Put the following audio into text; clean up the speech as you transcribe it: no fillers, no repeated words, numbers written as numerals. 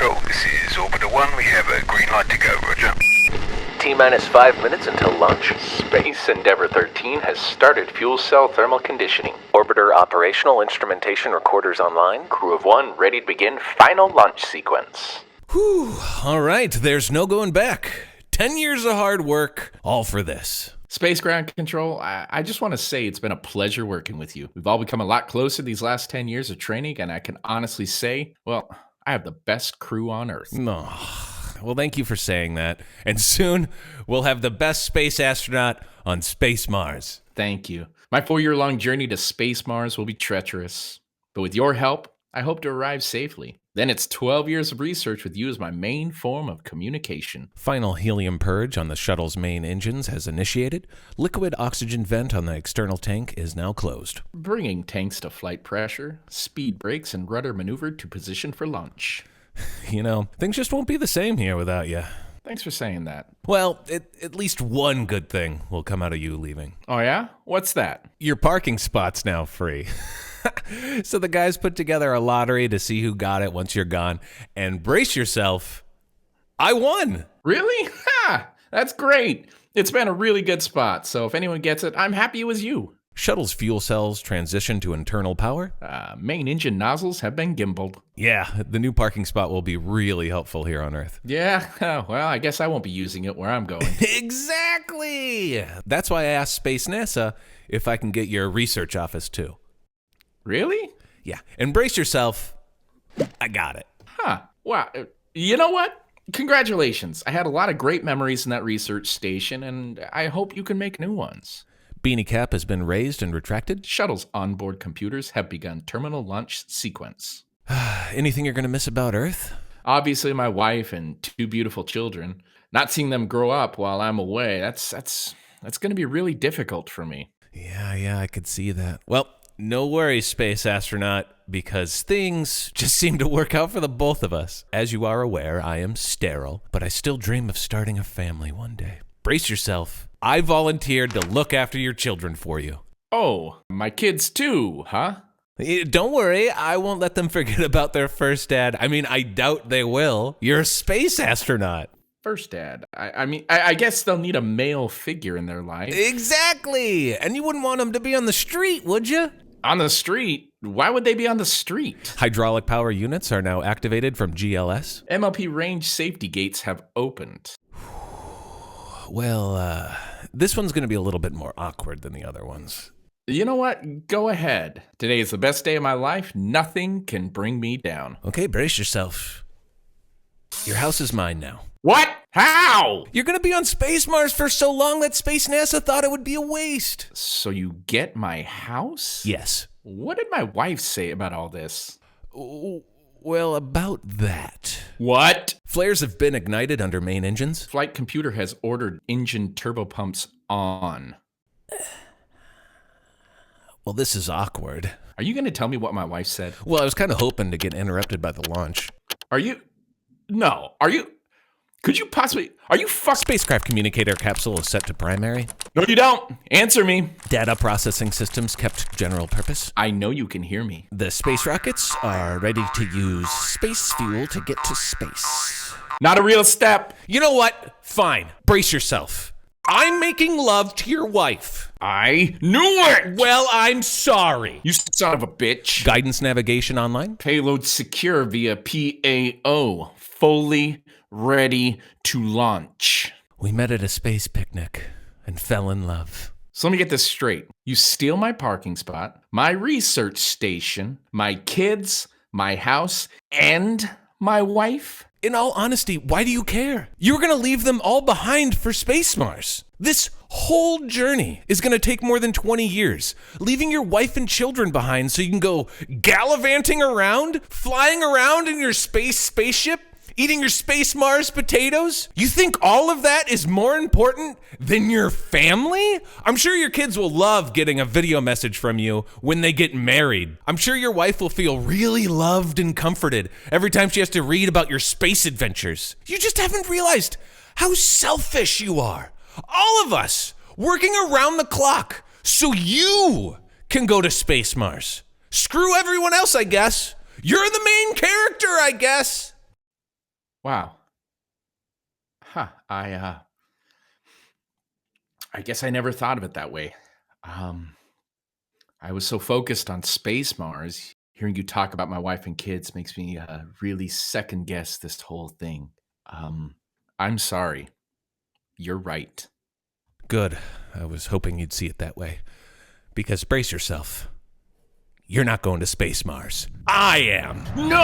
Control, this is Orbiter 1. We have a green light to go, roger. T-minus 5 minutes until launch. Space Endeavour 13 has started fuel cell thermal conditioning. Orbiter operational, instrumentation recorders online. Crew of 1 ready to begin final launch sequence. Whew, all right, there's no going back. 10 years of hard work, all for this. Space Ground Control, I just want to say it's been a pleasure working with you. We've all become a lot closer these last 10 years of training, and I can honestly say, well, I have the best crew on Earth. No. Well, thank you for saying that. And soon, we'll have the best space astronaut on Space Mars. Thank you. My 4-year-long journey to Space Mars will be treacherous. But with your help, I hope to arrive safely. Then it's 12 years of research with you as my main form of communication. Final helium purge on the shuttle's main engines has initiated. Liquid oxygen vent on the external tank is now closed. Bringing tanks to flight pressure, speed brakes, and rudder maneuvered to position for launch. You know, things just won't be the same here without you. Thanks for saying that. Well, at least one good thing will come out of you leaving. Oh yeah? What's that? Your parking spot's now free. So the guys put together a lottery to see who got it once you're gone. And brace yourself, I won! Really? Ha! That's great. It's been a really good spot, so if anyone gets it, I'm happy it was you. Shuttle's fuel cells transition to internal power. Main engine nozzles have been gimbaled. Yeah, the new parking spot will be really helpful here on Earth. Yeah, well, I guess I won't be using it where I'm going. Exactly! That's why I asked Space NASA if I can get your research office too. Really? Yeah, and brace yourself, I got it. Huh, wow. You know what? Congratulations. I had a lot of great memories in that research station, and I hope you can make new ones. Beanie cap has been raised and retracted. Shuttle's onboard computers have begun terminal launch sequence. Anything you're going to miss about Earth? Obviously, my wife and 2 beautiful children. Not seeing them grow up while I'm away, that's going to be really difficult for me. Yeah, I could see that. Well, no worries, space astronaut, because things just seem to work out for the both of us. As you are aware, I am sterile, but I still dream of starting a family one day. Brace yourself. I volunteered to look after your children for you. Oh, my kids too, huh? Don't worry, I won't let them forget about their first dad. I mean, I doubt they will. You're a space astronaut. First dad. I guess they'll need a male figure in their life. Exactly! And you wouldn't want them to be on the street, would you? On the street? Why would they be on the street? Hydraulic power units are now activated from GLS. MLP range safety gates have opened. Well, this one's going to be a little bit more awkward than the other ones. You know what? Go ahead. Today is the best day of my life. Nothing can bring me down. Okay, brace yourself. Your house is mine now. What? How? You're going to be on Space Mars for so long that Space NASA thought it would be a waste. So you get my house? Yes. What did my wife say about all this? Well, about that. What? Flares have been ignited under main engines. Flight computer has ordered engine turbopumps on. Well, this is awkward. Are you going to tell me what my wife said? Well, I was kind of hoping to get interrupted by the launch. Are you? No. Are you? Could you possibly? Are you Spacecraft communicator capsule is set to primary. No, you don't. Answer me. Data processing systems kept general purpose. I know you can hear me. The space rockets are ready to use space fuel to get to space. Not a real step. You know what? Fine. Brace yourself. I'm making love to your wife. I knew it. Well, I'm sorry. You son of a bitch. Guidance navigation online. Payload secure via PAO. Fully ready to launch. We met at a space picnic and fell in love. So let me get this straight. You steal my parking spot, my research station, my kids, my house, and my wife? In all honesty, why do you care? You're going to leave them all behind for Space Mars. This whole journey is going to take more than 20 years. Leaving your wife and children behind so you can go gallivanting around, flying around in your spaceship, eating your Space Mars potatoes? You think all of that is more important than your family? I'm sure your kids will love getting a video message from you when they get married. I'm sure your wife will feel really loved and comforted every time she has to read about your space adventures. You just haven't realized how selfish you are. All of us working around the clock so you can go to Space Mars. Screw everyone else, I guess. You're the main character, I guess. Wow. Huh. I guess I never thought of it that way. Um, I was so focused on Space Mars. Hearing you talk about my wife and kids makes me really second guess this whole thing. Um, I'm sorry. You're right. Good. I was hoping you'd see it that way. Because brace yourself. You're not going to Space Mars. I am. No!